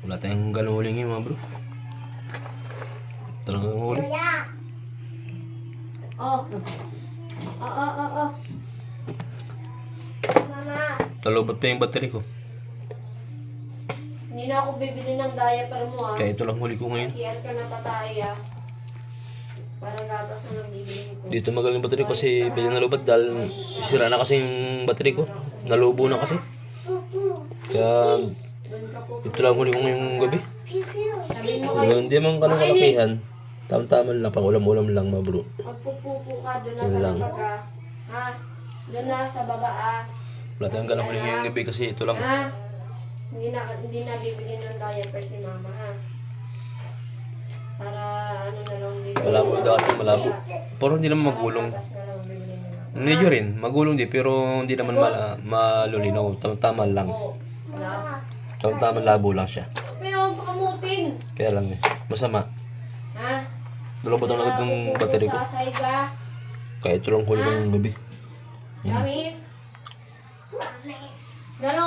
Wala tayong ganong huli ngayon mga bro. Talagang huli. Oh. Oh. Mama. Talobot pa yung battery ko. Hindi na ako bibili ng diaper mo ah. Kaya ito lang huli ko ngayon. CR ka na tatay ah. Para gatas na lang bibili ko. Dito magaling battery ko kasi bilhin na lubat dahil sira na kasi yung battery ko. Nalubo na kasi. Kaya Doon ka po. ito lang huli ko ngayong gabi. Sabihin mo kayo. Hindi man ganun kalakihan. Tama-tama lang, pang ulam-ulam lang mga bro. Magpupupo ka doon na Yun sa lang. labag ah. Ha? Doon na sa baba ah. Wala tayong ganun huli ngayong gabi kasi ito lang. Ha? Hindi na bibili ng diaper si mama ha. Para ano na lang bibili. Malabo dati, malabo. Pero hindi naman magulong. Gatas na lang bibili nila. Medyo rin, magulong din pero hindi naman malulinaw. Tama-tama lang. Oo. Wala. Tama-tama labo lang siya. Pero pakamutin. Kaya lang eh. Masama. Ha? Dalabot ang agad ng Pupupo battery ko. sa saiga. Kaya ito lang huli ngayong gabi. Gamis. Ganon.